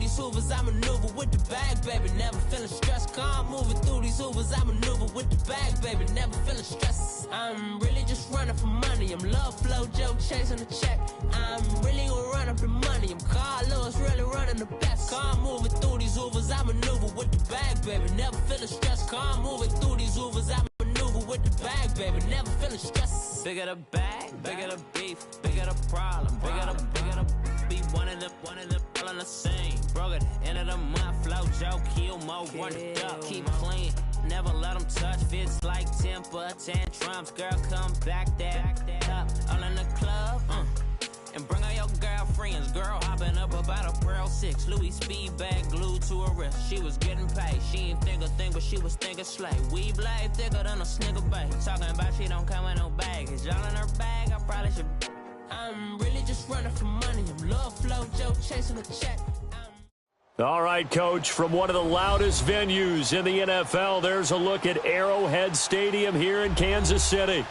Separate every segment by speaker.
Speaker 1: these hoovers, I maneuver with the bag, baby. Never feeling stressed. Calm moving through these hoovers, I maneuver with the bag, baby. Never feeling stressed. I'm really just running for money. I'm love flow, joke, chasing the check. I'm really gonna run up the money. I'm Carl Lewis, really running the best. Calm moving through these hoovers, I maneuver with the bag, baby. Never feeling stressed. Calm moving through these hoovers, I maneuver with the bag, baby. Never feeling stressed. Bigger the bag, bigger the beef, bigger the problem, bigger the be one in the all in the same. Broke at the end of the month, flow, joke, kill, mo, run it up, keep clean. Never let them touch, fits like temper, tantrums. Girl, come back that up, all in the club, and bring all your girlfriends. Girl hopping up about a Pearl 6, Louis speed bag glued to her wrist. She was getting paid, she ain't think a thing, but she was thinking slay. We blade thicker than a snicker bait. Talking about she don't come with no baggage. Y'all in her bag, I probably should. I'm really just running for money. I'm love flow, joke, chasing a check.
Speaker 2: All right, Coach, from one of the loudest venues in the NFL, there's a look at Arrowhead Stadium here in Kansas City.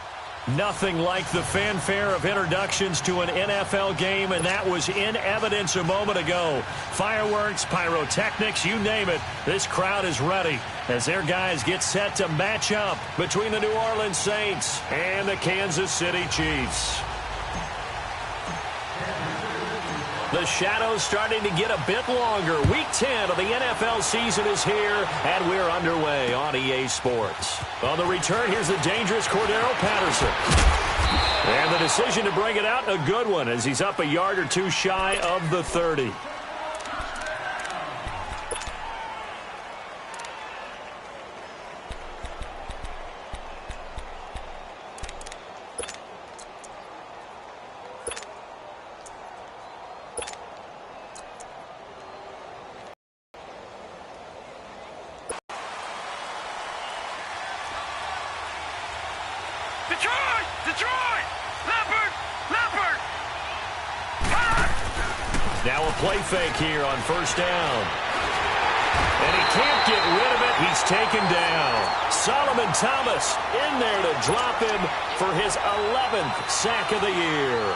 Speaker 2: Nothing like the fanfare of introductions to an NFL game, and that was in evidence a moment ago. Fireworks, pyrotechnics, you name it. This crowd is ready as their guys get set to match up between the New Orleans Saints and the Kansas City Chiefs. The shadows starting to get a bit longer. Week 10 of the NFL season is here, and we're underway on EA Sports. On the return, here's the dangerous Cordero Patterson. And the decision to bring it out, a good one, as he's up a yard or two shy of the 30. Now a play fake here on first down. And he can't get rid of it. He's taken down. Solomon Thomas in there to drop him for his 11th sack of the year.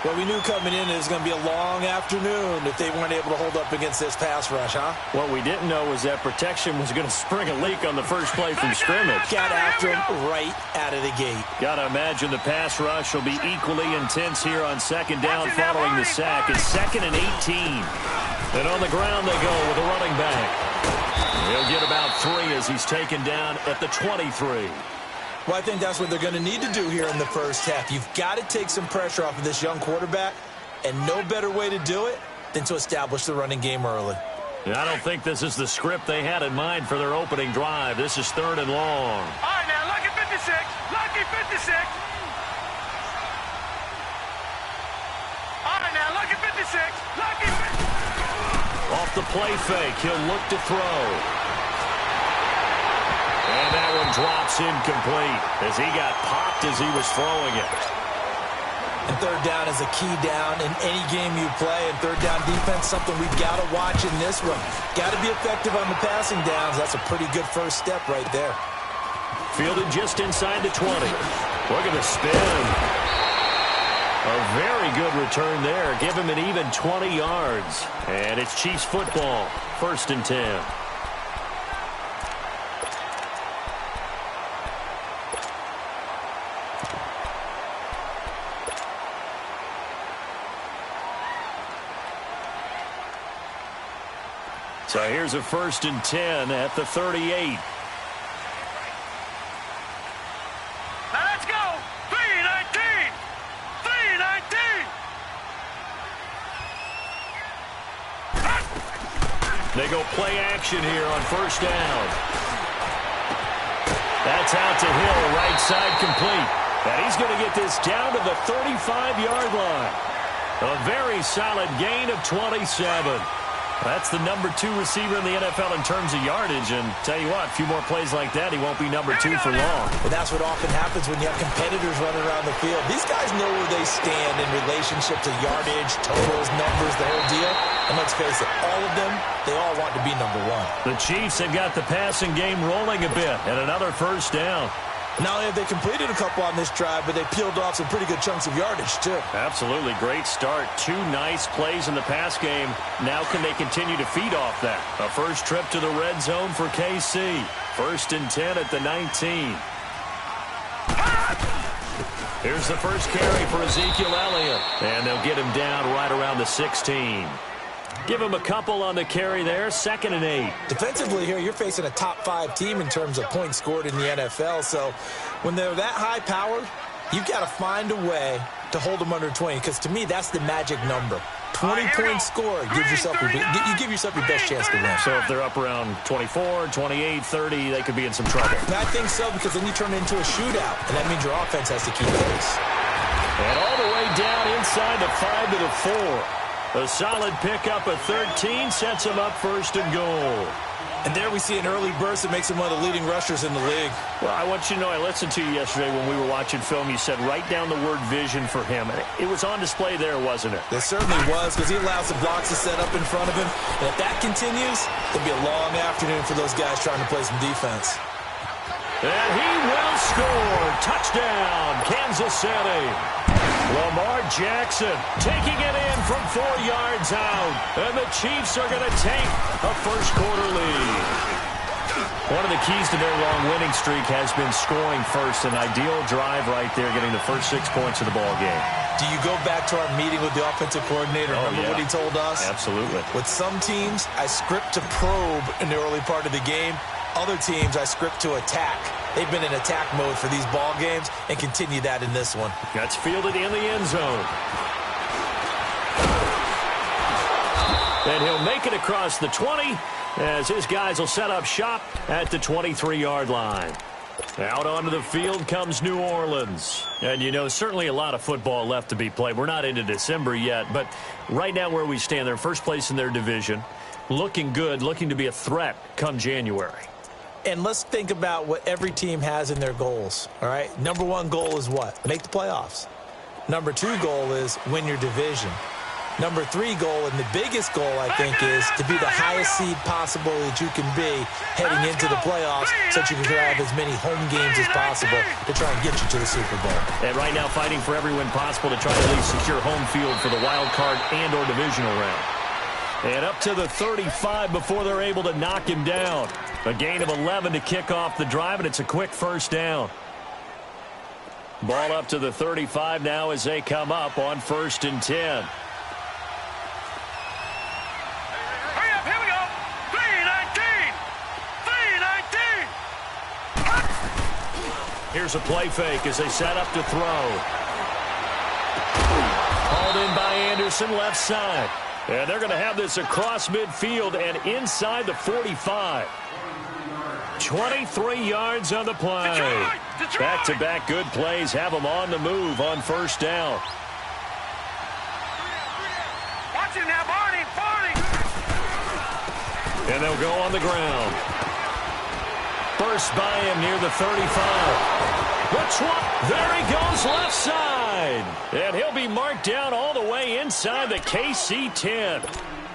Speaker 3: Well, we knew coming in it was going to be a long afternoon if they weren't able to hold up against this pass rush, huh?
Speaker 2: What we didn't know was that protection was going to spring a leak on the first play from scrimmage.
Speaker 3: Got after him right out of the gate.
Speaker 2: Got to imagine the pass rush will be equally intense here on second down following the sack. It's 2nd and 18. And on the ground they go with a running back. He'll get about 3 as he's taken down at the 23.
Speaker 3: Well, I think that's what they're going to need to do here in the first half. You've got to take some pressure off of this young quarterback, and no better way to do it than to establish the running game early.
Speaker 2: I don't think this is the script they had in mind for their opening drive. This is 3rd and long.
Speaker 4: All right, now, lucky 56. Lucky 56. All right, now, lucky 56. Lucky 56.
Speaker 2: Off the play fake, he'll look to throw. And that one drops incomplete as he got popped as he was throwing it.
Speaker 3: And third down is a key down in any game you play. And third down defense, something we've got to watch in this one. Got to be effective on the passing downs. That's a pretty good first step right there.
Speaker 2: Fielded just inside the 20. Look at the spin. A very good return there. Give him an even 20 yards. And it's Chiefs football. 1st and 10. So here's a 1st and 10 at the 38.
Speaker 4: Now let's go. 3-19. 3-19.
Speaker 2: They go play action here on first down. That's out to Hill, right side complete. And he's going to get this down to the 35-yard line. A very solid gain of 27. That's the number 2 receiver in the NFL in terms of yardage. And tell you what, a few more plays like that, he won't be number 2 for long.
Speaker 3: But that's what often happens when you have competitors running around the field. These guys know where they stand in relationship to yardage, totals, numbers, the whole deal. And let's face it, all of them, they all want to be number 1.
Speaker 2: The Chiefs have got the passing game rolling a bit. And another first down.
Speaker 3: Not only have they completed a couple on this drive, but they peeled off some pretty good chunks of yardage, too.
Speaker 2: Absolutely. Great start. 2 nice plays in the pass game. Now can they continue to feed off that? A first trip to the red zone for KC. 1st and 10 at the 19. Here's the first carry for Ezekiel Elliott. And they'll get him down right around the 16. Give him a couple on the carry there. 2nd and 8.
Speaker 3: Defensively here, you're facing a top 5 team in terms of points scored in the NFL. So when they're that high powered, you've got to find a way to hold them under 20. Because to me, that's the magic number. 20-point score gives yourself you give yourself your best chance to win.
Speaker 2: So if they're up around 24, 28, 30, they could be in some trouble.
Speaker 3: I think so, because then you turn it into a shootout, and that means your offense has to keep pace.
Speaker 2: And all the way down inside the 5 to the 4. A solid pickup of 13 sets him up 1st and goal.
Speaker 3: And there we see an early burst that makes him one of the leading rushers in the league.
Speaker 2: Well, I want you to know, I listened to you yesterday when we were watching film. You said write down the word vision for him. It was on display there, wasn't it?
Speaker 3: It certainly was, because he allows the blocks to set up in front of him. And if that continues, it'll be a long afternoon for those guys trying to play some defense.
Speaker 2: And he will score. Touchdown, Kansas City. Lamar Jackson taking it in from 4 yards out. And the Chiefs are going to take a first-quarter lead. One of the keys to their long winning streak has been scoring first. An ideal drive right there, getting the first 6 points of the ball game.
Speaker 3: Do you go back to our meeting with the offensive coordinator? Remember what he told us?
Speaker 2: Absolutely.
Speaker 3: With some teams, I script to probe in the early part of the game. Other teams, I script to attack. They've been in attack mode for these ball games and continue that in this one.
Speaker 2: That's fielded in the end zone. And he'll make it across the 20 as his guys will set up shop at the 23-yard line. Out onto the field comes New Orleans. And, you know, certainly a lot of football left to be played. We're not into December yet, but right now where we stand, they're first place in their division. Looking good, looking to be a threat come January.
Speaker 3: And let's think about what every team has in their goals, all right? Number 1 goal is what? Make the playoffs. Number 2 goal is win your division. Number 3 goal, and the biggest goal, I think, is to be the highest seed possible that you can be heading into the playoffs so that you can have as many home games as possible to try and get you to the Super Bowl.
Speaker 2: And right now fighting for every win possible to try to at least secure home field for the wild card and or divisional round. And up to the 35 before they're able to knock him down. A gain of 11 to kick off the drive, and it's a quick first down. Ball up to the 35 now as they come up on 1st and 10.
Speaker 4: Hurry up, here we go. 3-19.
Speaker 2: Here's a play fake as they set up to throw. Hauled in by Anderson, left side. And they're going to have this across midfield and inside the 45. 23 yards on the play. Back-to-back good plays have them on the move on 1st down.
Speaker 4: Watch it now, Barney.
Speaker 2: And they'll go on the ground. Burst by him near the 35. There he goes left side. And he'll be marked down all the way inside the KC 10.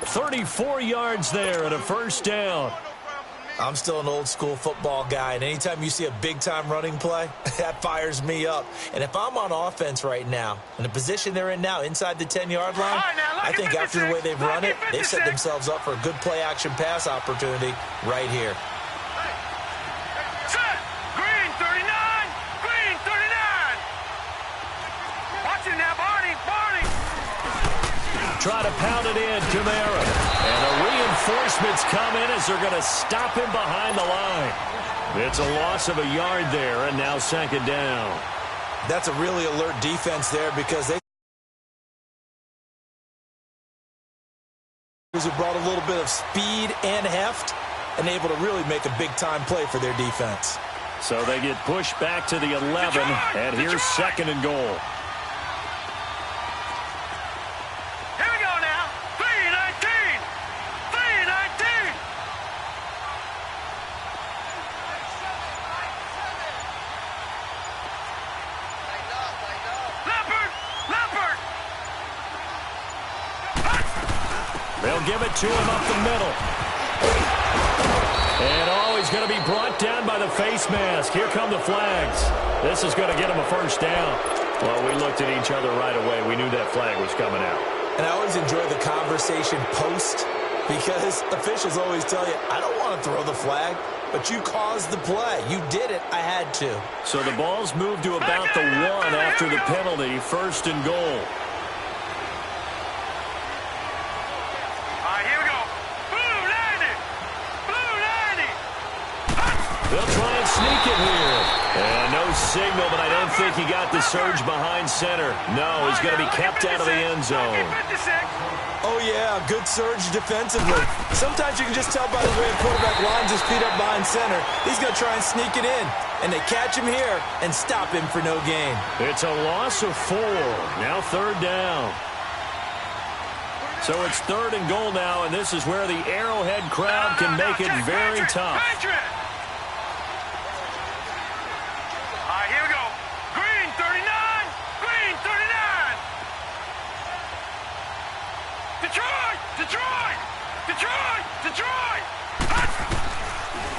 Speaker 2: 34 yards there at a 1st down.
Speaker 3: I'm still an old-school football guy, and anytime you see a big-time running play, that fires me up. And if I'm on offense right now, in the position they're in now, inside the 10-yard line, I think after the way they've run it, they've set themselves up for a good play-action pass opportunity right here.
Speaker 4: Set. Green 39. Green 39. Watch it now, Barney.
Speaker 2: Try to pound it in, Kamara. And the reinforcements come in as they're going to stop him behind the line. It's a loss of a yard there, and now 2nd down.
Speaker 3: That's a really alert defense there because they have brought a little bit of speed and heft and able to really make a big-time play for their defense.
Speaker 2: So they get pushed back to the 11, and here's 2nd and goal. They'll give it to him up the middle. And he's going to be brought down by the face mask. Here come the flags. This is going to get him a first down. Well, we looked at each other right away. We knew that flag was coming out.
Speaker 3: And I always enjoy the conversation post because officials always tell you, I don't want to throw the flag, but you caused the play. You did it. I had to.
Speaker 2: So the ball's moved to about the 1 after the penalty. First and goal. They'll try and sneak it here. And no signal, but I don't think he got the surge behind center. No, he's going to be kept out of the end zone.
Speaker 3: Oh, yeah, good surge defensively. Sometimes you can just tell by the way a quarterback lines his feet up behind center. He's going to try and sneak it in. And they catch him here and stop him for no gain.
Speaker 2: It's a loss of 4. Now third down. So it's third and goal now, and this is where the Arrowhead crowd can make it very tough.
Speaker 4: Detroit!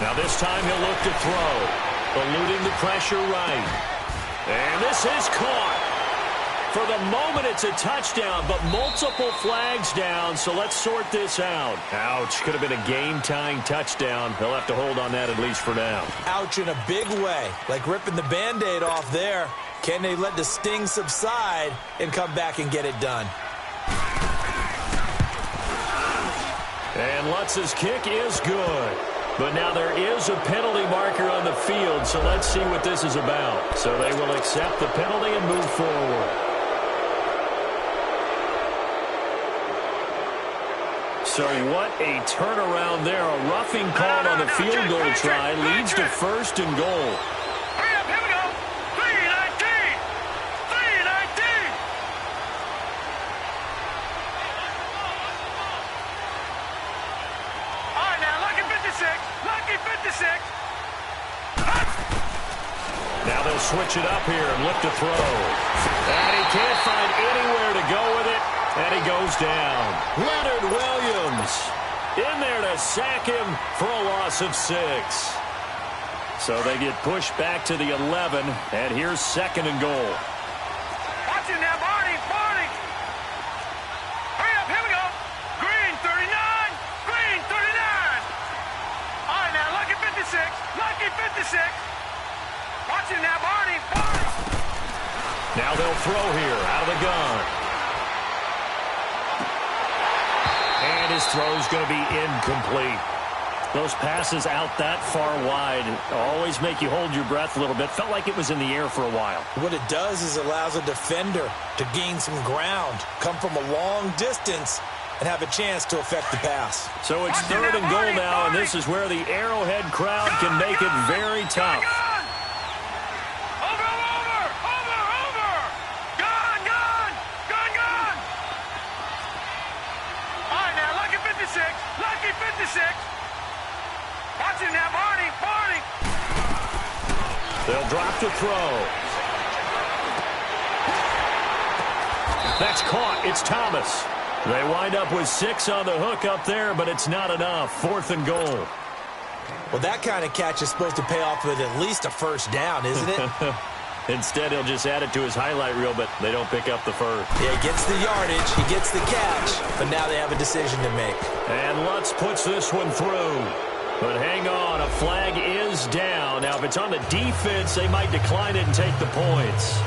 Speaker 2: Now this time he'll look to throw. Eluding the pressure right. And this is caught. For the moment, it's a touchdown, but multiple flags down, so let's sort this out. Ouch. Could have been a game-tying touchdown. They'll have to hold on that at least for now.
Speaker 3: Ouch in a big way, like ripping the Band-Aid off there. Can they let the sting subside and come back and get it done?
Speaker 2: And Lutz's kick is good. But now there is a penalty marker on the field, so let's see what this is about. So they will accept the penalty and move forward. So what a turnaround there. A roughing call on the field goal try leads to first and goal. Now they'll switch it up here and look to throw. And he can't find anywhere to go with it, and he goes down. Leonard Williams in there to sack him for a loss of 6. So they get pushed back to the 11, and here's second and goal.
Speaker 4: Watch it now, Barney. Hurry up, here we go. Green, 39. Green, 39. All right, now, Lucky 56. Lucky 56. Watch it now, Barney.
Speaker 2: Now they'll throw here out of the gun. And his throw's going to be incomplete. Those passes out that far wide always make you hold your breath a little bit. Felt like it was in the air for a while.
Speaker 3: What it does is allows a defender to gain some ground, come from a long distance, and have a chance to affect the pass.
Speaker 2: So it's third and goal now, and this is where the Arrowhead crowd can make it very tough.
Speaker 4: Lucky 56. Watch it now, Barney.
Speaker 2: They'll drop to throw. That's caught. It's Thomas. They wind up with 6 on the hook up there, but it's not enough. Fourth and goal.
Speaker 3: Well, that kind of catch is supposed to pay off with at least a first down, isn't it?
Speaker 2: Instead, he'll just add it to his highlight reel, but they don't pick up the first.
Speaker 3: Yeah, he gets the yardage, he gets the catch, but now they have a decision to make.
Speaker 2: And Lutz puts this one through. But hang on, a flag is down. Now, if it's on the defense, they might decline it and take the points.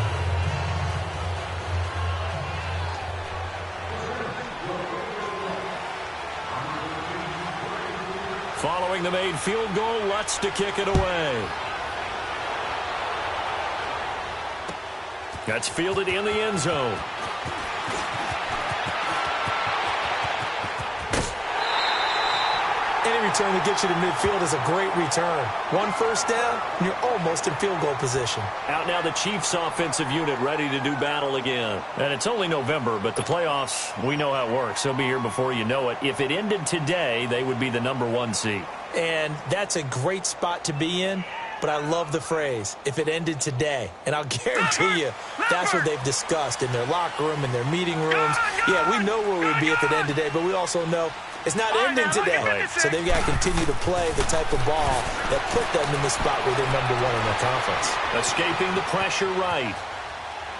Speaker 2: Following the made field goal, Lutz to kick it away. That's fielded in the end zone.
Speaker 3: Any return that gets you to midfield is a great return. One first down, and you're almost in field goal position.
Speaker 2: Out now the Chiefs offensive unit ready to do battle again. And it's only November, but the playoffs, we know how it works. They'll be here before you know it. If it ended today, they would be the #1 seed.
Speaker 3: And that's a great spot to be in. But I love the phrase, if it ended today. And I'll guarantee you, that's what they've discussed in their locker room, in their meeting rooms. Yeah, we know where we'd be if it ended today, but we also know It's not ending today.
Speaker 2: Right.
Speaker 3: So they've got to continue to play the type of ball that put them in the spot where they're #1 in their conference.
Speaker 2: Escaping the pressure right.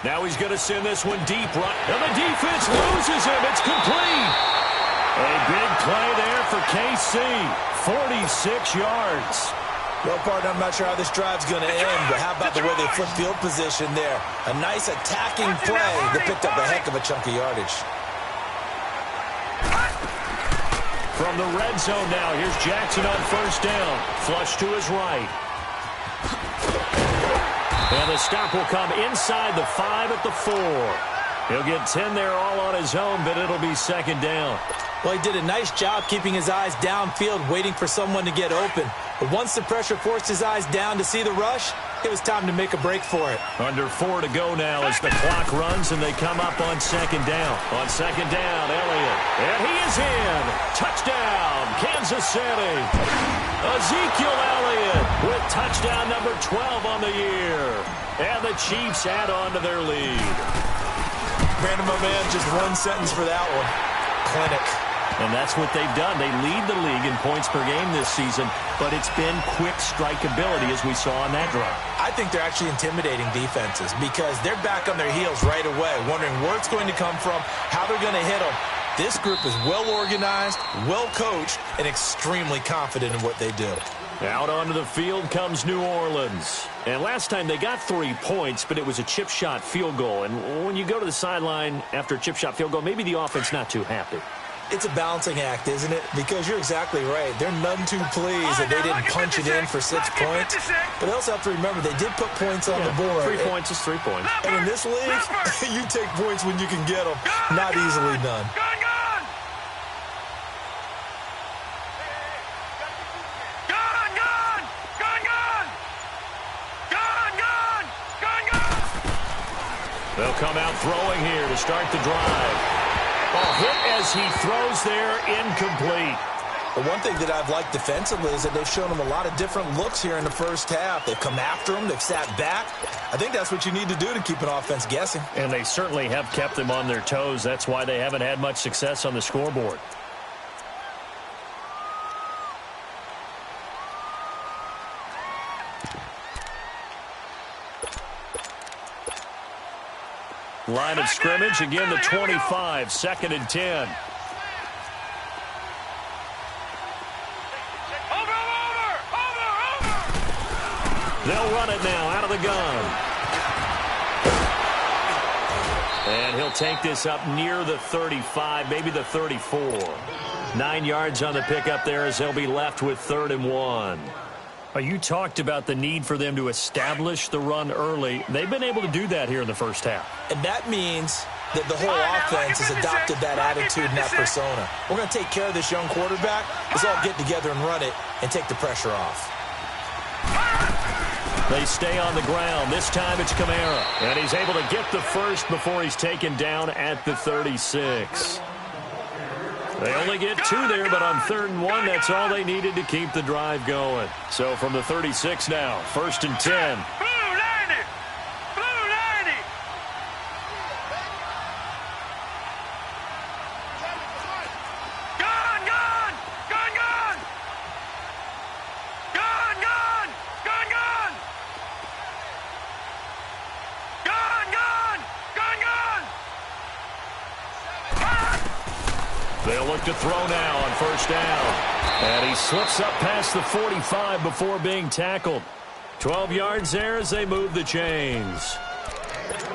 Speaker 2: Now he's going to send this one deep right. And the defense loses him. It's complete. A big play there for KC. 46 yards.
Speaker 3: Well, partner, I'm not sure how this drive's going to end, but how about the way they flip field position there? A nice attacking play that picked up a heck of a chunk of yardage.
Speaker 2: From the red zone now, here's Jackson on first down. Flush to his right. And the stop will come inside the 5 at the 4. He'll get 10 there all on his own, but it'll be second down.
Speaker 3: Well, he did a nice job keeping his eyes downfield, waiting for someone to get open. But once the pressure forced his eyes down to see the rush, it was time to make a break for it.
Speaker 2: Under 4 to go now as the clock runs and they come up on second down. On second down, Elliott. And he is in. Touchdown, Kansas City. Ezekiel Elliott with touchdown number 12 on the year. And the Chiefs add on to their lead.
Speaker 3: Brandon, my man, just one sentence for that one. Clinic.
Speaker 2: And that's what they've done. They lead the league in points per game this season, but it's been quick strikeability as we saw on that drive.
Speaker 3: I think they're actually intimidating defenses because they're back on their heels right away, wondering where it's going to come from, how they're going to hit them. This group is well organized, well coached, and extremely confident in what they do.
Speaker 2: Out onto the field comes New Orleans. And last time they got 3 points, but it was a chip shot field goal. And when you go to the sideline after a chip shot field goal, maybe the offense not too happy.
Speaker 3: It's a balancing act, isn't it? Because you're exactly right. They're none too pleased that they didn't punch it in for 6 points. But they also have to remember they did put points on the board.
Speaker 2: 3 points is 3 points.
Speaker 3: And in this league, you take points when you can get them. Not easily done.
Speaker 2: They'll come out throwing here to start the drive. Hit as he throws there, incomplete.
Speaker 3: The one thing that I've liked defensively is that they've shown them a lot of different looks here in the first half. They've come after them. They've sat back. I think that's what you need to do to keep an offense guessing.
Speaker 2: And they certainly have kept them on their toes. That's why they haven't had much success on the scoreboard. Line of scrimmage, again the 25, 2nd and 10. They'll run it now out of the gun. And he'll take this up near the 35, maybe the 34. 9 yards on the pickup there as they'll be left with 3rd and 1. You talked about the need for them to establish the run early. They've been able to do that here in the first half.
Speaker 3: And that means that the whole offense has adopted that attitude and that persona. We're going to take care of this young quarterback. Let's all get together and run it and take the pressure off.
Speaker 2: They stay on the ground. This time it's Kamara. And he's able to get the first before he's taken down at the 36. They only get 2 there, but on 3rd and 1, that's all they needed to keep the drive going. So from the 36 now, 1st and 10. They'll look to throw now on 1st down. And he slips up past the 45 before being tackled. 12 yards there as they move the chains.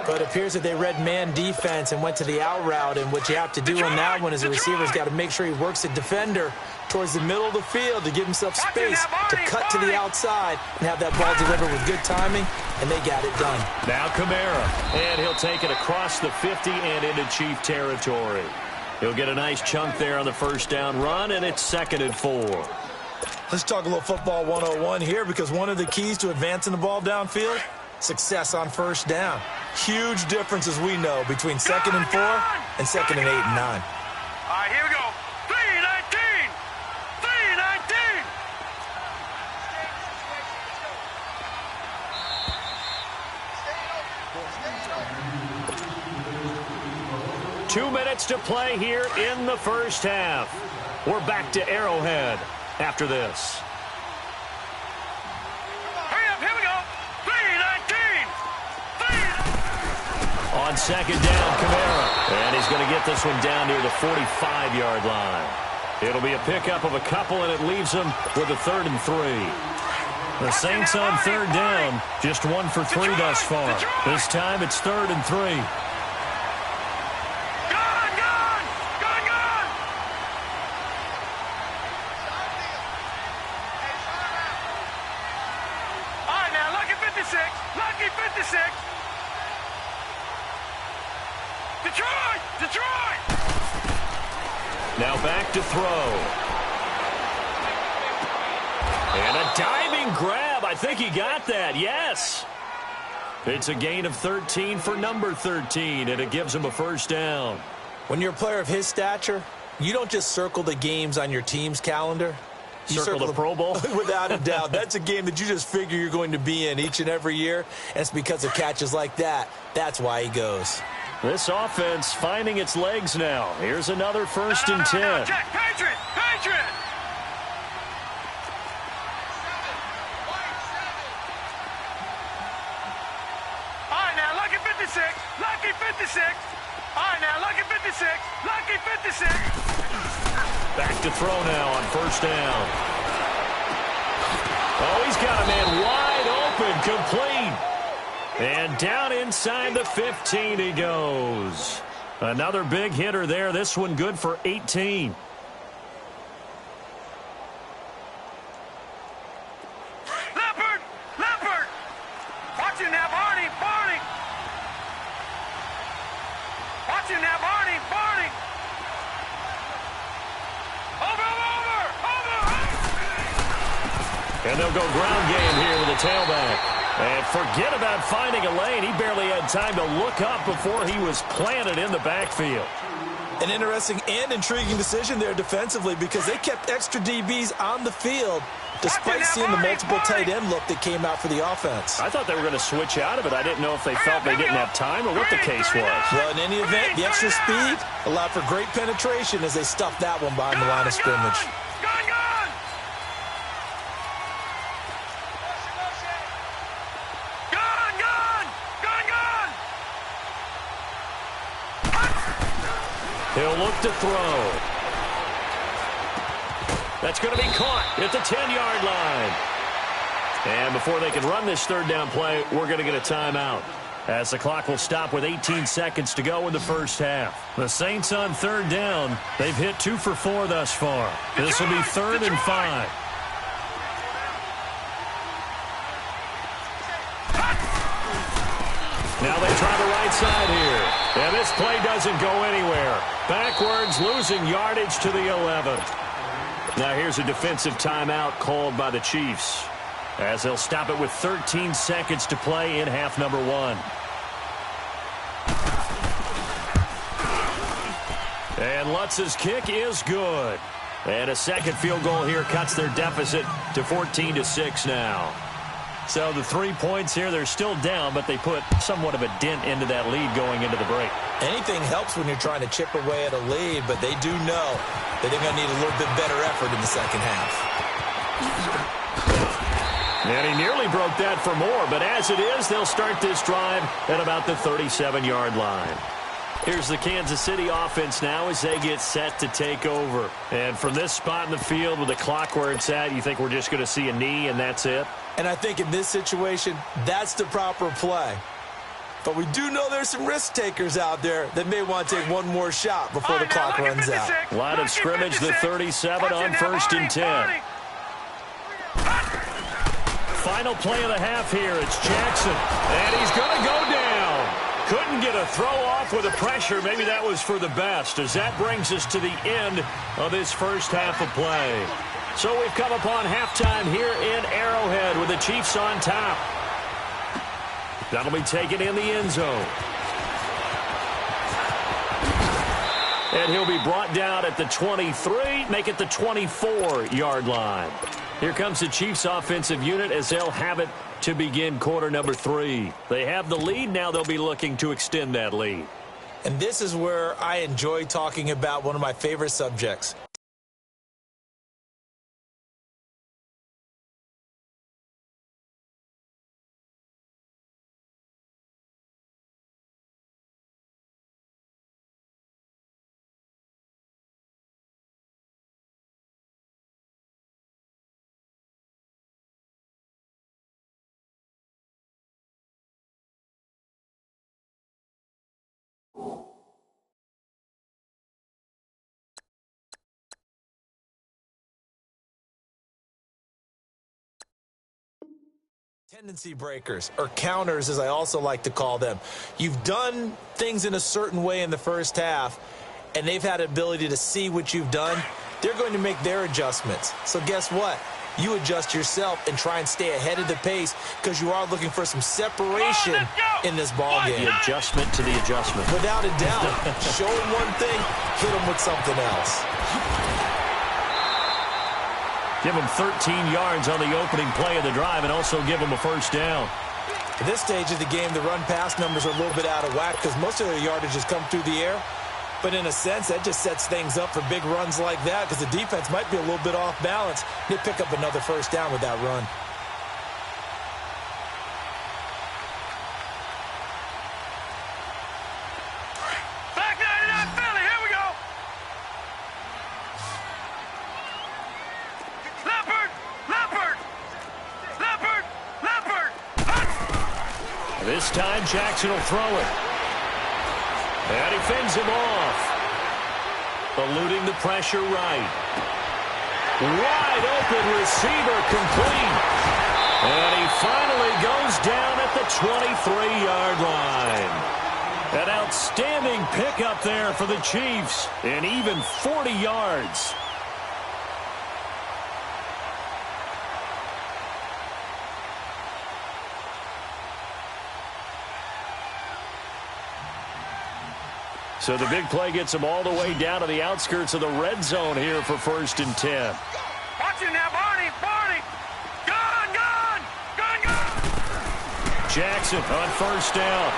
Speaker 3: But it appears that they read man defense and went to the out route. And what you have to do on that one is the receiver's got to make sure he works the defender towards the middle of the field to give himself space to cut to the outside and have that ball delivered with good timing, and they got it done.
Speaker 2: Now Kamara, and he'll take it across the 50 and into Chief territory. He'll get a nice chunk there on the 1st down run, and it's 2nd and 4.
Speaker 3: Let's talk a little football 101 here, because one of the keys to advancing the ball downfield, success on 1st down. Huge difference, as we know, between 2nd and 4 and 2nd and 8 and 9.
Speaker 4: All right, here we go. 3-19. 3-19.
Speaker 2: 2 minutes to play here in the first half. We're back to Arrowhead after this.
Speaker 4: Hurry up, here we go. 3-19.
Speaker 2: On second down, Kamara. And he's going to get this one down near the 45-yard line. It'll be a pickup of a couple, and it leaves them with a 3rd and 3. The Saints on third down, just 1 for 3 thus far. This time it's 3rd and 3.
Speaker 4: Lucky 56. Detroit!
Speaker 2: Now back to throw. And a diving grab. I think he got that. Yes. It's a gain of 13 for number 13, and it gives him a first down.
Speaker 3: When you're a player of his stature, you don't just circle the games on your team's calendar. You
Speaker 2: circle the Pro Bowl?
Speaker 3: Without a doubt. That's a game that you just figure you're going to be in each and every year. And it's because of catches like that. That's why he goes.
Speaker 2: This offense finding its legs now. Here's another 1st and 10.
Speaker 4: No, check. Patriot! All right, now, Lucky 56. All right, now, Lucky 56.
Speaker 2: Back to throw now on 1st down. Oh, he's got a man wide open, complete. And down inside the 15 he goes. Another big hitter there. This one good for 18.
Speaker 4: Leopard! Watch him now, Barney! Watch him now, Barney! Over!
Speaker 2: And they'll go ground game here with the tailback. And forget about finding a lane. He barely had time to look up before he was planted in the backfield.
Speaker 3: An interesting and intriguing decision there defensively because they kept extra DBs on the field despite seeing the multiple tight end look that came out for the offense.
Speaker 2: I thought they were going to switch out of it. I didn't know if they felt they didn't have time or what the case was.
Speaker 3: Well, in any event, the extra speed allowed for great penetration as they stuffed that one behind the line of scrimmage.
Speaker 2: He'll look to throw. That's going to be caught at the 10-yard line. And before they can run this 3rd down play, we're going to get a timeout, as the clock will stop with 18 seconds to go in the first half. The Saints on 3rd down. They've hit 2 for 4 thus far. This will be 3rd and 5. Now they try the right side here. And this play doesn't go anywhere. Backwards, losing yardage to the 11. Now here's a defensive timeout called by the Chiefs, as they'll stop it with 13 seconds to play in half number 1. And Lutz's kick is good. And a second field goal here cuts their deficit to 14-6 now. So the 3 points here, they're still down, but they put somewhat of a dent into that lead going into the break.
Speaker 3: Anything helps when you're trying to chip away at a lead, but they do know that they're going to need a little bit better effort in the second half.
Speaker 2: And he nearly broke that for more, but as it is, they'll start this drive at about the 37-yard line. Here's the Kansas City offense now as they get set to take over. And from this spot in the field with the clock where it's at, you think we're just going to see a knee and that's it?
Speaker 3: And I think in this situation, that's the proper play. But we do know there's some risk takers out there that may want to take one more shot before the clock runs out.
Speaker 2: Line of scrimmage, the 37 on 1st and 10. Final play of the half here. It's Jackson. And he's going to go down. Couldn't get a throw off with the pressure. Maybe that was for the best, as that brings us to the end of this first half of play. So we've come upon halftime here in Arrowhead with the Chiefs on top. That'll be taken in the end zone. And he'll be brought down at the 23, make it the 24-yard line. Here comes the Chiefs offensive unit as they'll have it to begin quarter number 3. They have the lead. Now they'll be looking to extend that lead.
Speaker 3: And this is where I enjoy talking about one of my favorite subjects. Tendency breakers, or counters as I also like to call them. You've done things in a certain way in the first half, and they've had the ability to see what you've done. They're going to make their adjustments. So guess what? You adjust yourself and try and stay ahead of the pace because you are looking for some separation in this ball game.
Speaker 2: The adjustment to the adjustment.
Speaker 3: Without a doubt. Show them one thing, hit them with something else.
Speaker 2: Give them 13 yards on the opening play of the drive and also give them a first down.
Speaker 3: At this stage of the game, the run-pass numbers are a little bit out of whack because most of their yardage has come through the air. But in a sense, that just sets things up for big runs like that because the defense might be a little bit off balance. They pick up another first down with that run.
Speaker 4: Back 99 Philly, here we go. Leopard, Leopard, Leopard, Leopard.
Speaker 2: This time, Jackson will throw it. And he fends him off. Eluding the pressure right. Wide open receiver complete. And he finally goes down at the 23-yard line. An outstanding pickup there for the Chiefs. And even 40 yards. So the big play gets them all the way down to the outskirts of the red zone here for 1st and 10.
Speaker 4: Watch it now, Barney, Barney. Gun, gun, gun, gun.
Speaker 2: Jackson on first down.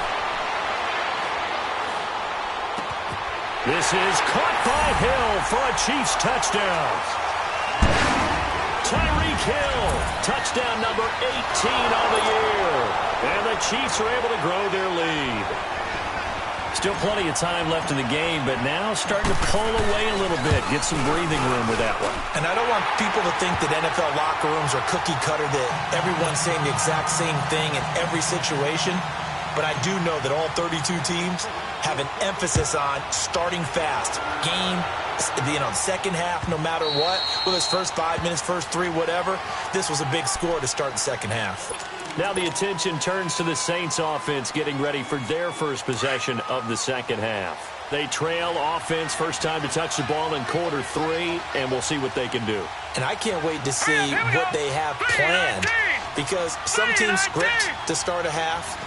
Speaker 2: This is caught by Hill for a Chiefs touchdown. Tyreek Hill, touchdown number 18 on the year. And the Chiefs are able to grow their lead. Still plenty of time left in the game, but now starting to pull away a little bit. Get some breathing room with that one.
Speaker 3: And I don't want people to think that NFL locker rooms are cookie cutter, that everyone's saying the exact same thing in every situation. But I do know that all 32 teams have an emphasis on starting fast. Game, second half, no matter what. Whether it's first 5 minutes, first 3, whatever. This was a big score to start the second half.
Speaker 2: Now the attention turns to the Saints offense getting ready for their first possession of the second half. They trail offense, first time to touch the ball in quarter 3, and we'll see what they can do.
Speaker 3: And I can't wait to see what they have planned because some teams script to start a half.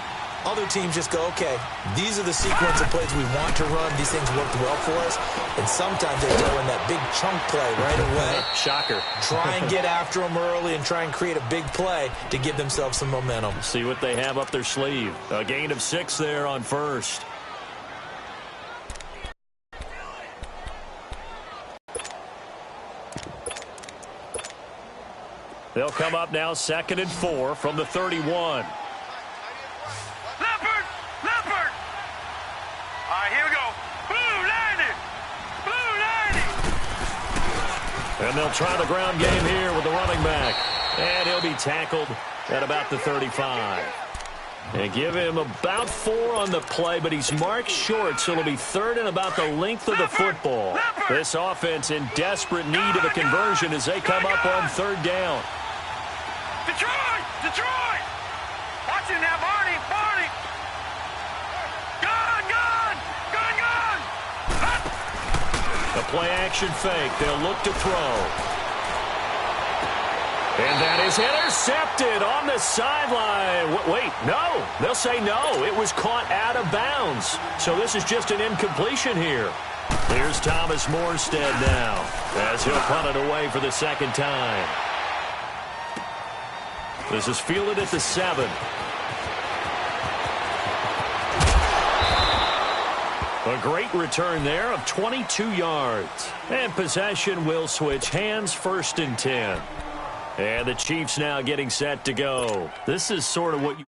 Speaker 3: Other teams just go, okay, these are the sequence of plays we want to run. These things worked well for us. And sometimes they throw in that big chunk play right away.
Speaker 2: Shocker.
Speaker 3: Try and get after them early and try and create a big play to give themselves some momentum.
Speaker 2: See what they have up their sleeve. A gain of 6 there on first. They'll come up now 2nd and 4 from the 31.
Speaker 4: Leopard, Leopard. All right, here we go. Blue 90, Blue 90.
Speaker 2: And they'll try the ground game here with the running back. And he'll be tackled at about the 35. And give him about 4 on the play, but he's marked short, so it'll be 3rd and about the length of the football. This offense in desperate need of a conversion as they come up on 3rd down.
Speaker 4: Detroit, Detroit. Watch it now, Barney, Barney. Gun, gun, gun, gun.
Speaker 2: A play-action fake. They'll look to throw. And that is intercepted on the sideline. Wait, no. They'll say no. It was caught out of bounds. So this is just an incompletion here. Here's Thomas Morstead now as he'll punt it away for the 2nd time. This is fielded at the 7. A great return there of 22 yards. And possession will switch hands, 1st and 10. And the Chiefs now getting set to go. This is sort of what you...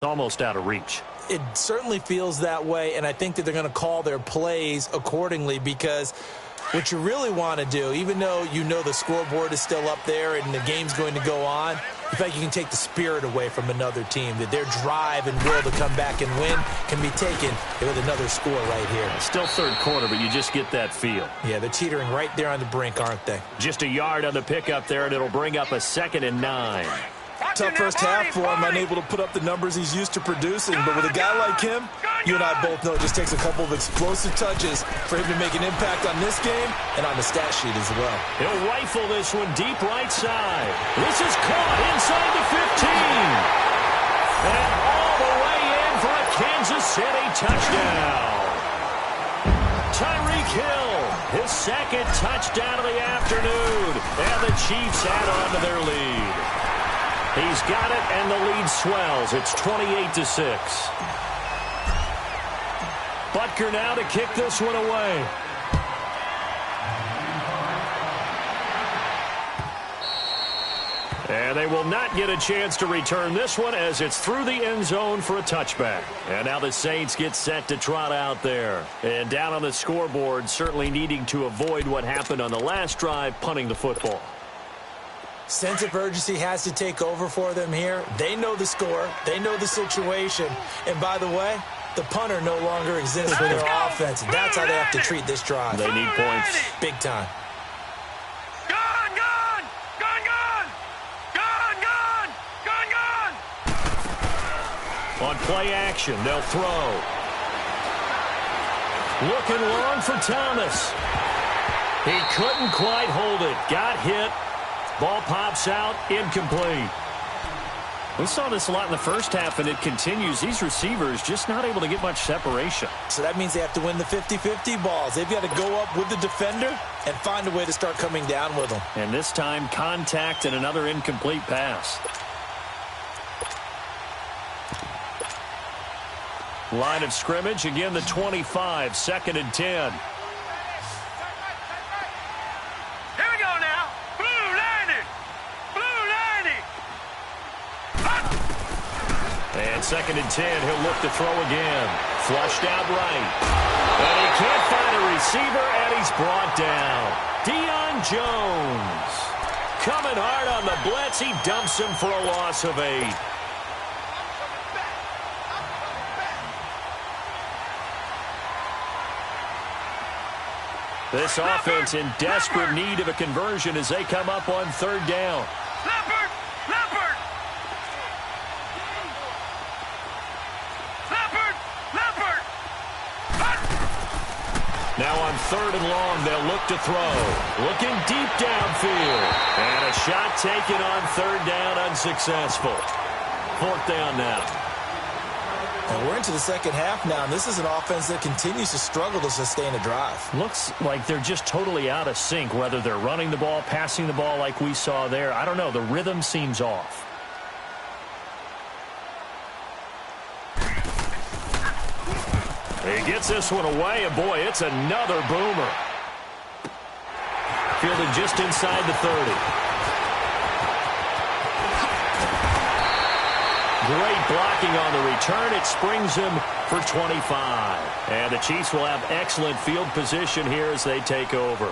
Speaker 2: Almost out of reach.
Speaker 3: It certainly feels that way, and I think that they're going to call their plays accordingly because what you really want to do, even though you know the scoreboard is still up there and the game's going to go on, You feel like you can take the spirit away from another team, that their drive and will to come back and win can be taken with another score right here.
Speaker 2: Still third quarter, but you just get that feel.
Speaker 3: Yeah, they're teetering right there on the brink, aren't they?
Speaker 2: Just a yard on the pickup there, and it'll bring up a 2nd and 9.
Speaker 3: Tough first half for him, unable to put up the numbers he's used to producing. But with a guy like him, you and I both know it just takes a couple of explosive touches for him to make an impact on this game and on the stat sheet as well.
Speaker 2: He'll rifle this one deep right side. This is caught inside the 15. And all the way in for a Kansas City touchdown. Tyreek Hill, his 2nd touchdown of the afternoon. And the Chiefs add on to their lead. He's got it, and the lead swells. It's 28-6. Butker now to kick this one away. And they will not get a chance to return this one as it's through the end zone for a touchback. And now the Saints get set to trot out there. And down on the scoreboard, certainly needing to avoid what happened on the last drive, punting the football.
Speaker 3: Sense of urgency has to take over for them here. They know the score. They know the situation. And by the way, the punter no longer exists for their offense. That's how they have to treat this drive.
Speaker 2: They need points.
Speaker 3: Big time.
Speaker 4: Gone, gone! Gone, gone! Gone, gone! Gone, gone!
Speaker 2: On play action, they'll throw. Looking long for Thomas. He couldn't quite hold it. Got hit. Ball pops out, incomplete. We saw this a lot in the first half, and it continues. These receivers just not able to get much separation.
Speaker 3: So that means they have to win the 50-50 balls. They've got to go up with the defender and find a way to start coming down with them.
Speaker 2: And this time, contact and another incomplete pass. Line of scrimmage, again the 25, 2nd and 10. And 2nd and 10, he'll look to throw again. Flushed out right. And he can't find a receiver, and he's brought down. Deion Jones. Coming hard on the blitz. He dumps him for a loss of 8. This offense in desperate need of a conversion as they come up on 3rd down.
Speaker 4: Leopard! Leopard! Leopard! Leopard!
Speaker 2: Now on 3rd and long, they'll look to throw. Looking deep downfield. And a shot taken on 3rd down, unsuccessful. 4th down now.
Speaker 3: And we're into the second half now, and this is an offense that continues to struggle to sustain a drive.
Speaker 2: Looks like they're just totally out of sync, whether they're running the ball, passing the ball like we saw there. I don't know. The rhythm seems off. He gets this one away, and boy, it's another boomer. Fielded just inside the 30. Great blocking on the return. It springs him for 25. And the Chiefs will have excellent field position here as they take over.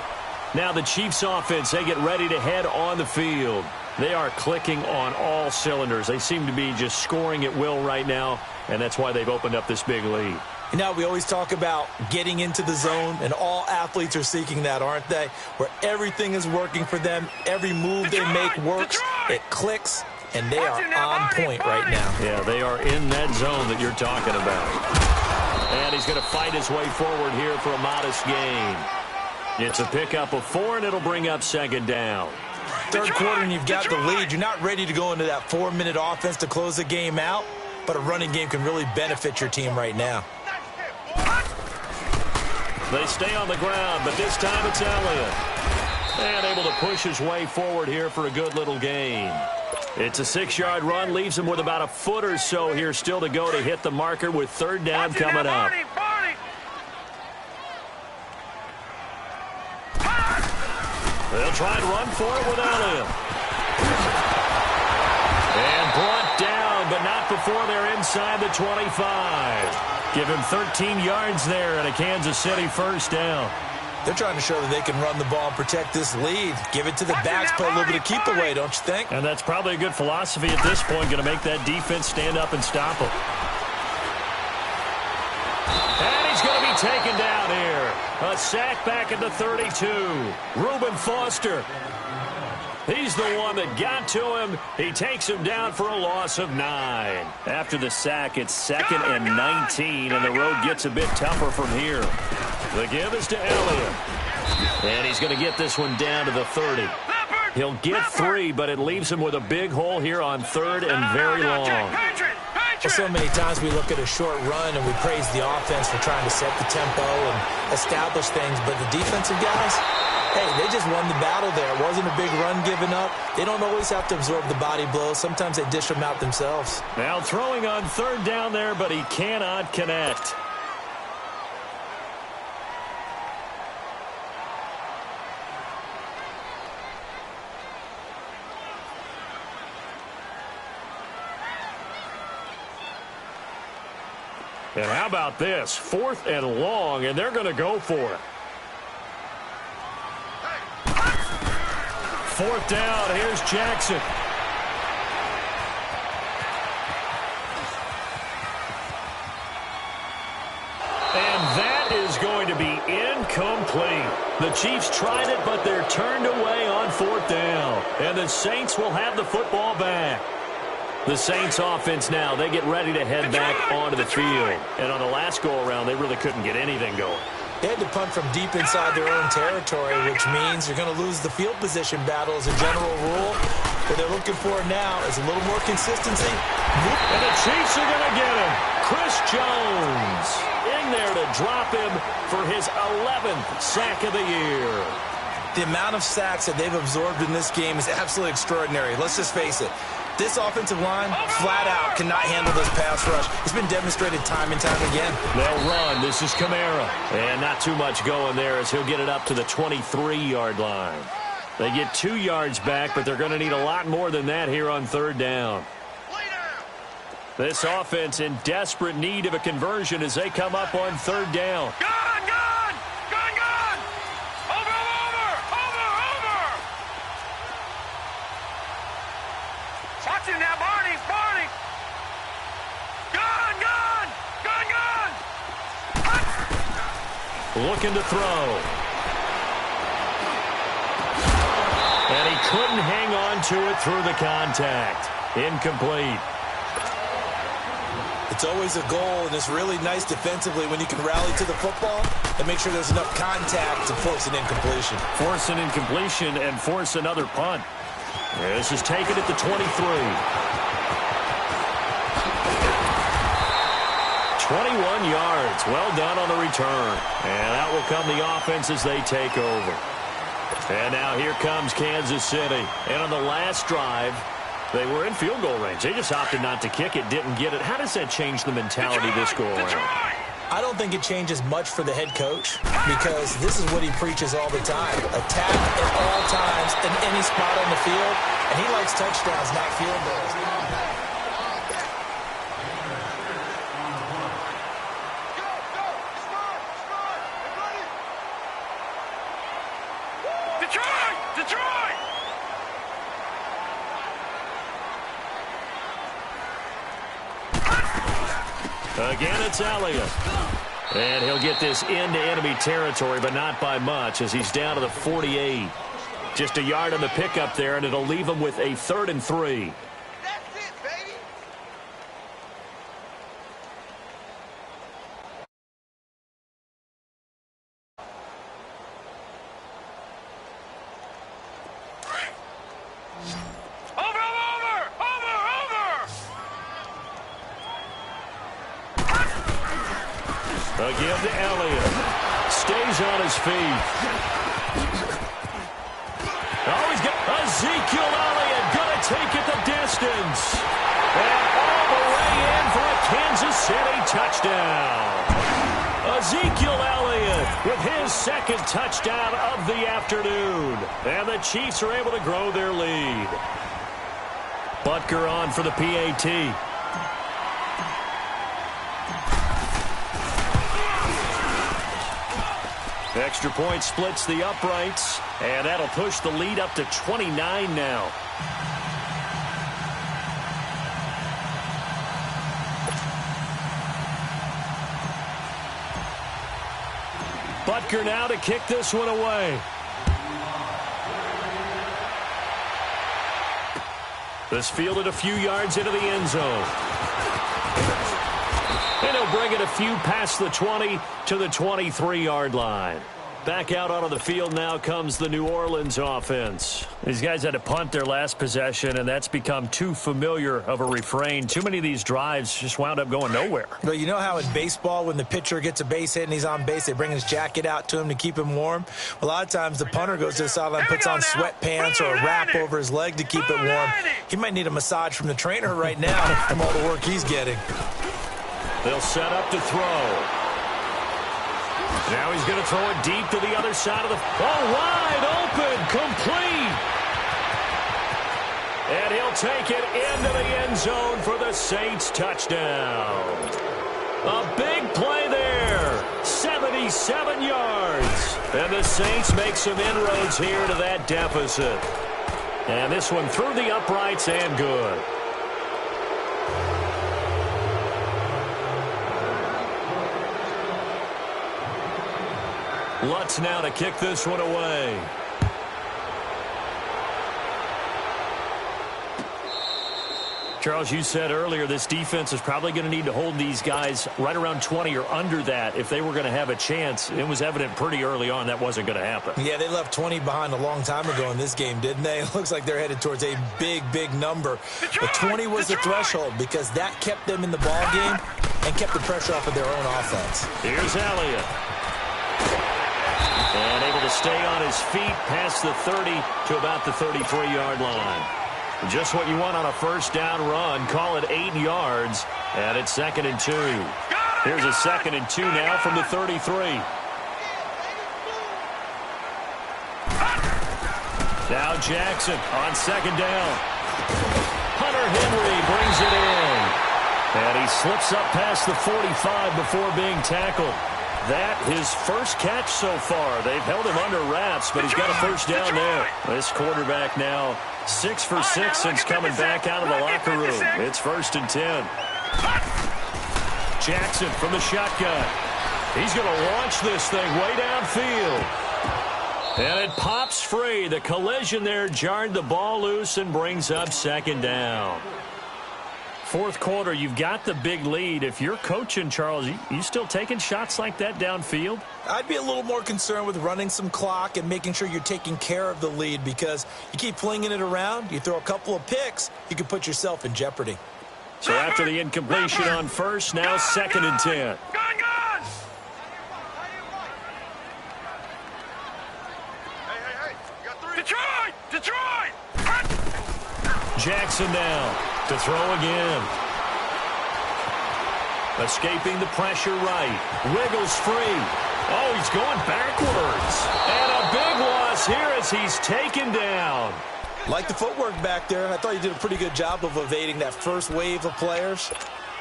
Speaker 2: Now the Chiefs offense, they get ready to head on the field. They are clicking on all cylinders. They seem to be just scoring at will right now, and that's why they've opened up this big lead.
Speaker 3: You know, we always talk about getting into the zone, and all athletes are seeking that, aren't they? Where everything is working for them. Every move they make works. It clicks. And they are on point right now.
Speaker 2: Yeah, they are in that zone that you're talking about. And he's going to fight his way forward here for a modest gain. It's a pickup of 4, and it'll bring up 2nd down.
Speaker 3: 3rd quarter, and you've got the lead. You're not ready to go into that 4-minute offense to close the game out, but a running game can really benefit your team right now.
Speaker 2: They stay on the ground, but this time it's Elliott. And able to push his way forward here for a good little gain. It's a 6-yard run, leaves him with about a foot or so here still to go to hit the marker with 3rd down coming up. They'll try and run for it with Elliott. And brought down, but not before they're inside the 25. Give him 13 yards there and a Kansas City 1st down.
Speaker 3: They're trying to show that they can run the ball and protect this lead. Give it to the backs, play a little bit of keep away, don't you think?
Speaker 2: And that's probably a good philosophy at this point, going to make that defense stand up and stop them. And he's going to be taken down here. A sack back at the 32. Reuben Foster. He's the one that got to him. He takes him down for a loss of 9. After the sack, it's 2nd and 19, and the road gets a bit tougher from here. The give is to Elliott. And he's going to get this one down to the 30. He'll get 3, but it leaves him with a big hole here on 3rd and very long.
Speaker 3: Well, so many times we look at a short run and we praise the offense for trying to set the tempo and establish things, but the defensive guys, hey, they just won the battle there. It wasn't a big run given up. They don't always have to absorb the body blows. Sometimes they dish them out themselves.
Speaker 2: Now throwing on 3rd down there, but he cannot connect. And how about this? 4th and long, and they're going to go for it. 4th down, here's Jackson. And that is going to be incomplete. The Chiefs tried it, but they're turned away on 4th down. And the Saints will have the football back. The Saints offense now, they get ready to head back onto the field. And on the last go-around, they really couldn't get anything going.
Speaker 3: They had to punt from deep inside their own territory, which means you're going to lose the field position battle as a general rule. What they're looking for now is a little more consistency.
Speaker 2: And the Chiefs are going to get him. Chris Jones in there to drop him for his 11th sack of the year.
Speaker 3: The amount of sacks that they've absorbed in this game is absolutely extraordinary. Let's just face it. This offensive line, flat out, cannot handle this pass rush. It's been demonstrated time and time again.
Speaker 2: They'll run. This is Kamara. And not too much going there as he'll get it up to the 23-yard line. They get 2 yards back, but they're going to need a lot more than that here on 3rd down. This offense in desperate need of a conversion as they come up on 3rd down. Looking to throw. And he couldn't hang on to it through the contact. Incomplete.
Speaker 3: It's always a goal, and it's really nice defensively when you can rally to the football and make sure there's enough contact to force an incompletion.
Speaker 2: Force an incompletion and force another punt. This is taken at the 23. 21 yards. Well done on the return. And out will come the offense as they take over. And now here comes Kansas City. And on the last drive, they were in field goal range. They just opted not to kick it, didn't get it. How does that change the mentality this go around?
Speaker 3: I don't think it changes much for the head coach because this is what he preaches all the time. Attack at all times in any spot on the field. And he likes touchdowns, not field goals.
Speaker 2: Again, it's Elliott. And he'll get this into enemy territory, but not by much as he's down to the 48. Just a yard on the pickup there, and it'll leave him with a 3rd and 3.
Speaker 4: That's it, baby.
Speaker 2: A give to Elliott. Stays on his feet. Oh, he's got Ezekiel Elliott going to take it the distance. And all the way in for a Kansas City touchdown. Ezekiel Elliott with his 2nd touchdown of the afternoon. And the Chiefs are able to grow their lead. Butker on for the PAT. Extra point splits the uprights, and that'll push the lead up to 29 now. Butker now to kick this one away. This fielded a few yards into the end zone. And he'll bring it a few past the 20 to the 23-yard line. Back out onto the field now comes the New Orleans offense. These guys had to punt their last possession, and that's become too familiar of a refrain. Too many of these drives just wound up going nowhere.
Speaker 3: But you know how in baseball, when the pitcher gets a base hit and he's on base, they bring his jacket out to him to keep him warm? Well, a lot of times the punter goes to the sideline, puts on sweatpants or a wrap over his leg to keep it warm. He might need a massage from the trainer right now from all the work he's getting.
Speaker 2: They'll set up to throw. Now he's going to throw it deep to the other side of the... Oh, wide open, complete. And he'll take it into the end zone for the Saints touchdown. A big play there. 77 yards. And the Saints make some inroads here to that deficit. And this one through the uprights and good. Lutz now to kick this one away. Charles, you said earlier this defense is probably going to need to hold these guys right around 20 or under that if they were going to have a chance. It was evident pretty early on that wasn't going to happen.
Speaker 3: Yeah, they left 20 behind a long time ago in this game, didn't they? It looks like they're headed towards a big, big number. But 20 was the threshold because that kept them in the ball game and kept the pressure off of their own offense.
Speaker 2: Here's Elliott. And able to stay on his feet past the 30 to about the 33-yard line. Just what you want on a first down run. Call it 8 yards. And it's 2nd and 2. Here's a 2nd and 2 now from the 33. Now Jackson on 2nd down. Hunter Henry brings it in. And he slips up past the 45 before being tackled. That his first catch so far. They've held him under wraps, but he's got a first down there. This quarterback now 6 for 6 since coming back out of the locker room. It's 1st and 10. Jackson from the shotgun. He's going to launch this thing way downfield. And it pops free. The collision there jarred the ball loose and brings up 2nd down. Fourth quarter, you've got the big lead. If you're coaching, Charles, you still taking shots like that downfield?
Speaker 3: I'd be a little more concerned with running some clock and making sure you're taking care of the lead because you keep flinging it around, you throw a couple of picks, you can put yourself in jeopardy.
Speaker 2: So after the incompletion on first, now 2nd and 10.
Speaker 4: Detroit!
Speaker 2: Jackson now to throw again. Escaping the pressure right. Wiggles free. Oh, he's going backwards. And a big loss here as he's taken down.
Speaker 3: Like the footwork back there. I thought he did a pretty good job of evading that first wave of players.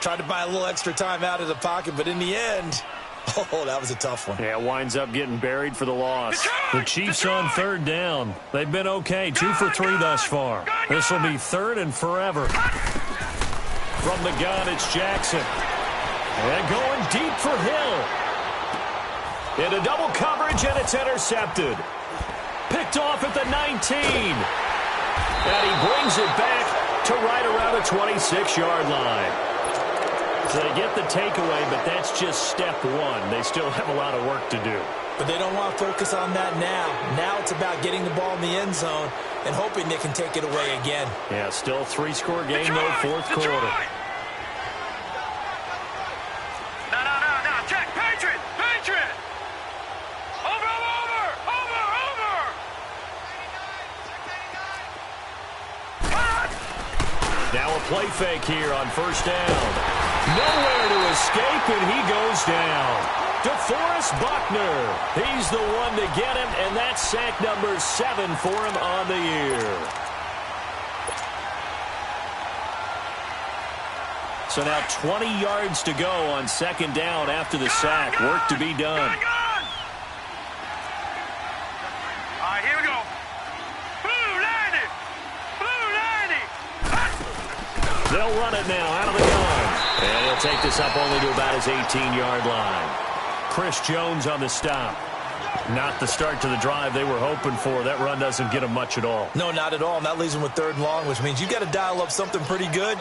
Speaker 3: Tried to buy a little extra time out of the pocket, but in the end, oh, that was a tough one.
Speaker 2: Yeah, winds up getting buried for the loss. The Chiefs on 3rd down. They've been okay, 2 for 3 thus far. This will be 3rd and forever. From the gun, it's Jackson. And going deep for Hill. Into double coverage, and it's intercepted. Picked off at the 19. And he brings it back to right around the 26-yard line. So they get the takeaway, but that's just step one. They still have a lot of work to do.
Speaker 3: But they don't want to focus on that now. Now it's about getting the ball in the end zone and hoping they can take it away again.
Speaker 2: Yeah, still a 3-score game, though, fourth quarter.
Speaker 4: No, check, Patriot! Over!
Speaker 2: Now a play fake here on first down. Nowhere to escape, and he goes down. DeForest Buckner. He's the one to get him, and that's sack number 7 for him on the year. So now 20 yards to go on 2nd down after the sack. Work to be done.
Speaker 4: right, here we go. Blue 90. Blue 90.
Speaker 2: They'll run it now out of the gun. And he'll take this up only to about his 18-yard line. Chris Jones on the stop. Not the start to the drive they were hoping for. That run doesn't get them much at all.
Speaker 3: No, not at all. And that leaves them with 3rd and long, which means you got to dial up something pretty good.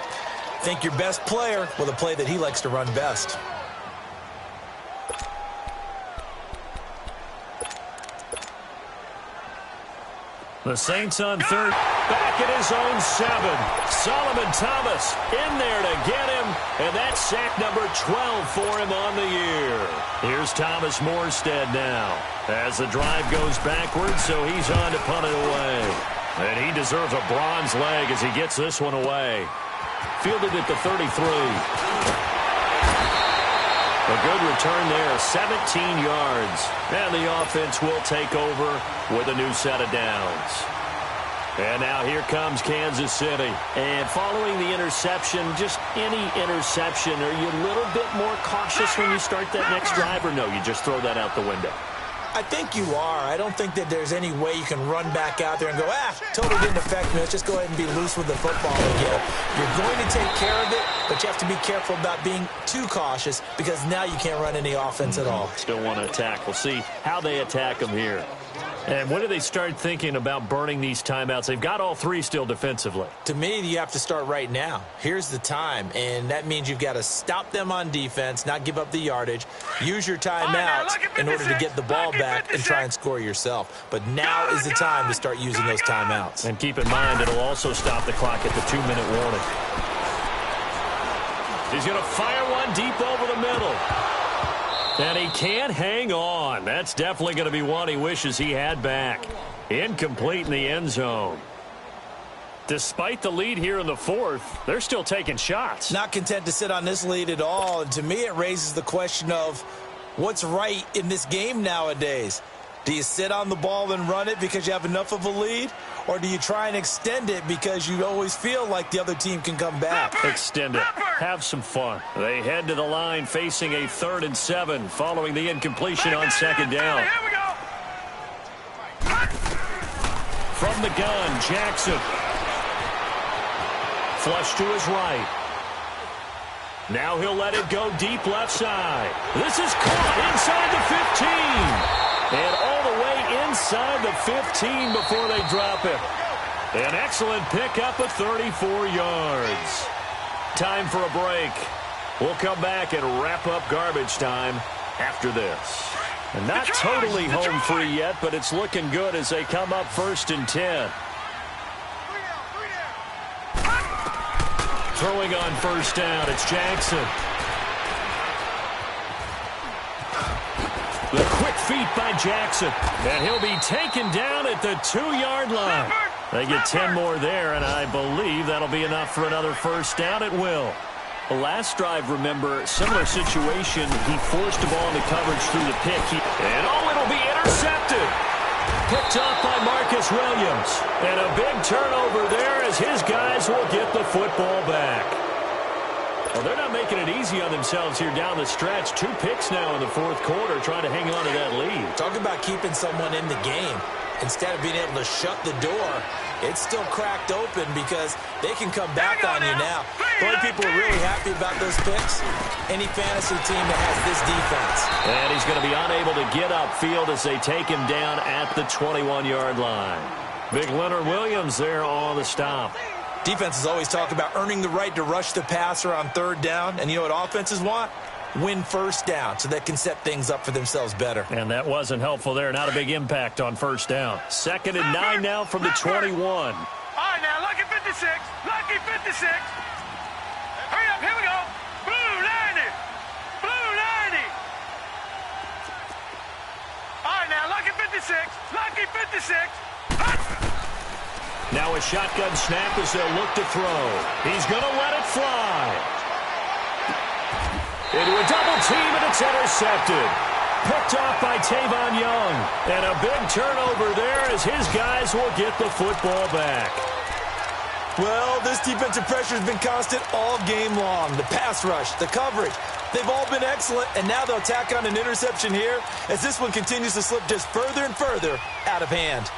Speaker 3: Think your best player with a play that he likes to run best.
Speaker 2: The Saints on 3rd, back at his own 7. Solomon Thomas in there to get him, and that's sack number 12 for him on the year. Here's Thomas Morstead now as the drive goes backwards, so he's on to punt it away. And he deserves a bronze leg as he gets this one away. Fielded at the 33. A good return there, 17 yards. And the offense will take over with a new set of downs. And now here comes Kansas City. And following the interception, just any interception, are you a little bit more cautious when you start that next drive, or no, you just throw that out the window?
Speaker 3: I think you are. I don't think that there's any way you can run back out there and go, totally didn't affect me. Let's just go ahead and be loose with the football again. You're going to take care of it, but you have to be careful about being too cautious because now you can't run any offense at all.
Speaker 2: Still want to attack. We'll see how they attack them here. And when do they start thinking about burning these timeouts? They've got all 3 still defensively.
Speaker 3: To me, you have to start right now. Here's the time, and that means you've got to stop them on defense, not give up the yardage, use your timeouts in order to get the ball back and try and score yourself. But now is the time to start using those timeouts.
Speaker 2: And keep in mind, it'll also stop the clock at the 2-minute warning. He's going to fire one deep over the middle. And he can't hang on. That's definitely going to be one he wishes he had back. Incomplete in the end zone. Despite the lead here in the 4th, they're still taking shots.
Speaker 3: Not content to sit on this lead at all. And to me, it raises the question of what's right in this game nowadays. Do you sit on the ball and run it because you have enough of a lead? Or do you try and extend it because you always feel like the other team can come back?
Speaker 2: Extend it. Have some fun. They head to the line facing a 3rd and 7 following the incompletion on 2nd down.
Speaker 4: Here we go.
Speaker 2: From the gun, Jackson. Flush to his right. Now he'll let it go deep left side. This is caught inside the 15. And all the way inside the 15 before they drop it. An excellent pickup of 34 yards. Time for a break. We'll come back and wrap up garbage time after this. And not totally home free yet, but it's looking good as they come up 1st and 10. Throwing on 1st down, it's Jackson. The quick feet by Jackson. And he'll be taken down at the 2-yard line. They get 10 more there, and I believe that'll be enough for another 1st down. It will. The last drive, remember, similar situation. He forced the ball into coverage through the pick. And it'll be intercepted. Picked off by Marcus Williams. And a big turnover there as his guys will get the football back. Well, they're not making it easy on themselves here down the stretch. 2 picks now in the 4th quarter trying to hang on to that lead.
Speaker 3: Talk about keeping someone in the game. Instead of being able to shut the door, it's still cracked open because they can come back on you now. The only people are really happy about those picks, any fantasy team that has this defense.
Speaker 2: And he's going to be unable to get upfield as they take him down at the 21-yard line. Big Leonard Williams there on the stop.
Speaker 3: Defenses always talk about earning the right to rush the passer on 3rd down. And you know what offenses want? Win 1st down so they can set things up for themselves better.
Speaker 2: And that wasn't helpful there. Not a big impact on 1st down. 2nd and 9 now from the 21.
Speaker 4: All right, now, lucky 56. Lucky 56. Hurry up, here we go. Blue 90. Blue 90. All right, now, lucky 56. Lucky 56.
Speaker 2: Now a shotgun snap as they'll look to throw. He's going to let it fly. Into a double team, and it's intercepted. Picked off by Tavon Young. And a big turnover there as his guys will get the football back.
Speaker 3: Well, this defensive pressure has been constant all game long. The pass rush, the coverage, they've all been excellent, and now they'll tack on an interception here as this one continues to slip just further and further out of hand.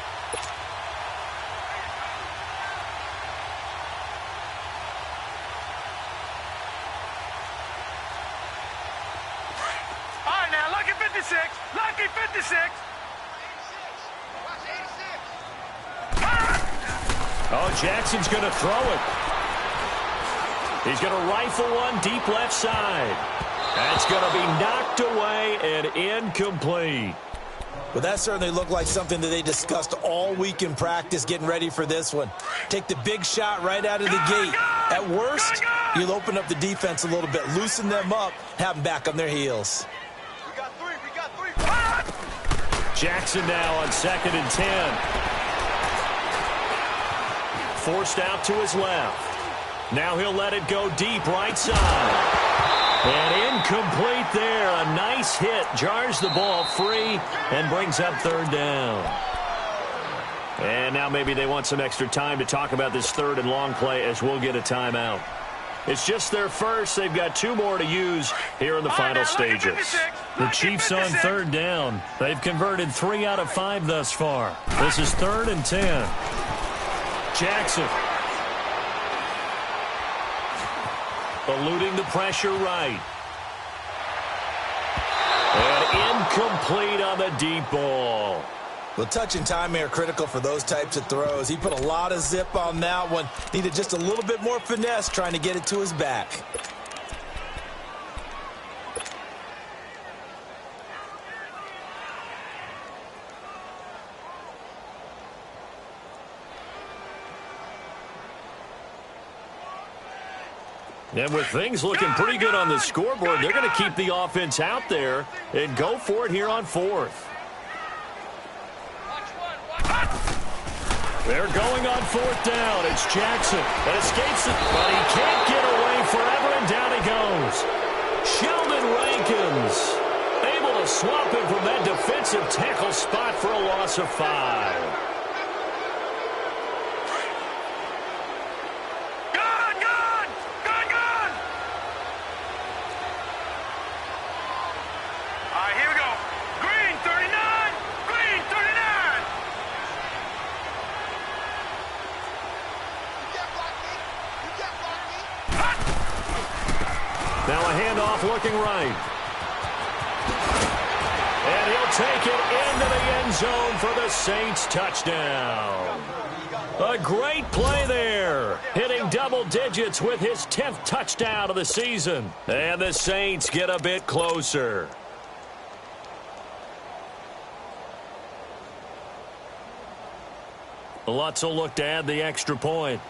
Speaker 2: Oh, Jackson's going to throw it. He's going to rifle one deep left side. That's going to be knocked away and incomplete.
Speaker 3: Well, that certainly looked like something that they discussed all week in practice getting ready for this one. Take the big shot right out of the gate. At worst, you'll open up the defense a little bit, loosen them up, have them back on their heels.
Speaker 4: We got three.
Speaker 2: Jackson now on 2nd and 10. Forced out to his left. Now he'll let it go deep right side. And incomplete there. A nice hit. Jars the ball free and brings up 3rd down. And now maybe they want some extra time to talk about this 3rd and long play as we'll get a timeout. It's just their first. They've got 2 more to use here in the final stages. The Chiefs on 3rd down. They've converted 3 out of 5 thus far. This is 3rd and 10. Jackson. Eluding the pressure right. And incomplete on the deep ball.
Speaker 3: Well, touch and time are critical for those types of throws. He put a lot of zip on that one. Needed just a little bit more finesse trying to get it to his back.
Speaker 2: And with things looking pretty good on the scoreboard, they're going to keep the offense out there and go for it here on 4th. They're going on 4th down. It's Jackson that escapes it, but he can't get away forever, and down he goes. Sheldon Rankins able to swap him from that defensive tackle spot for a loss of 5. Now a handoff looking right. And he'll take it into the end zone for the Saints touchdown. A great play there. Hitting double digits with his 10th touchdown of the season. And the Saints get a bit closer. Lutz will look to add the extra point.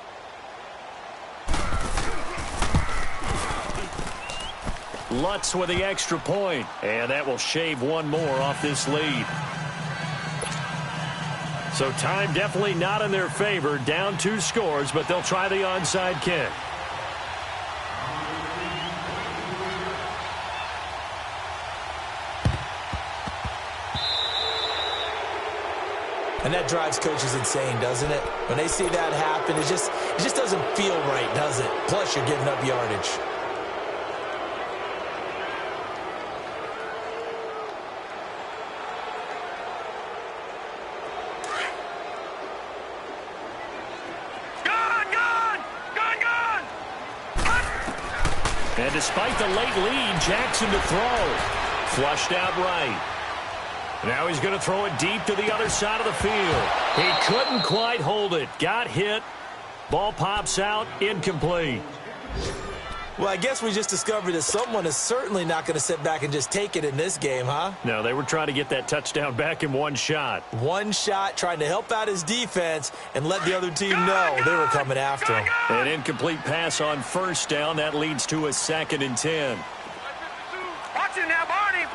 Speaker 2: Lutz with the extra point, and that will shave 1 more off this lead. So time definitely not in their favor. Down 2 scores, but they'll try the onside kick.
Speaker 3: And that drives coaches insane, doesn't it? When they see that happen, it just doesn't feel right, does it? Plus, you're giving up yardage.
Speaker 2: And despite the late lead, Jackson to throw. Flushed out right. Now he's going to throw it deep to the other side of the field. He couldn't quite hold it. Got hit. Ball pops out. Incomplete.
Speaker 3: Well, I guess we just discovered that someone is certainly not going to sit back and just take it in this game, huh?
Speaker 2: No, they were trying to get that touchdown back in 1 shot.
Speaker 3: 1 shot, trying to help out his defense and let the other team know they were coming after him.
Speaker 2: An incomplete pass on 1st down. That leads to a 2nd and 10.
Speaker 4: Watch it now, Barney.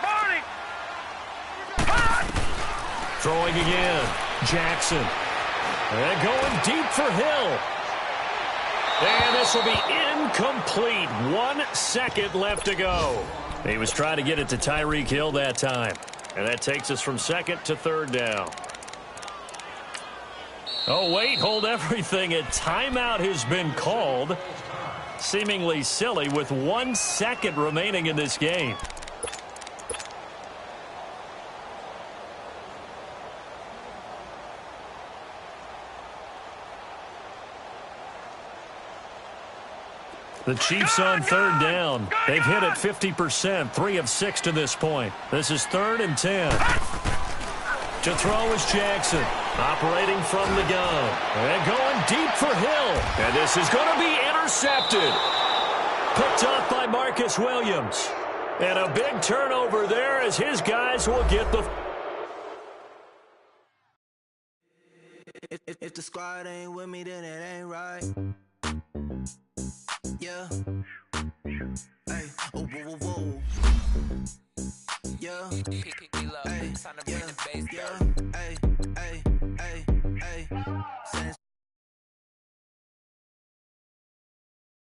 Speaker 2: Throwing again. Jackson. And going deep for Hill. And this will be incomplete. 1 second left to go. He was trying to get it to Tyreek Hill that time. And that takes us from 2nd to 3rd down. Oh, wait, hold everything. A timeout has been called. Seemingly silly with 1 second remaining in this game. The Chiefs on 3rd down. They've hit it 50%, 3 of 6 to this point. This is 3rd and 10. To throw is Jackson. Operating from the gun. And going deep for Hill. And this is going to be intercepted. Picked up by Marcus Williams. And a big turnover there as his guys will get the...
Speaker 5: If the squad ain't with me, then it ain't right. Yeah. Hey. Oh, whoa, whoa, whoa. Yeah. Hey. Yeah.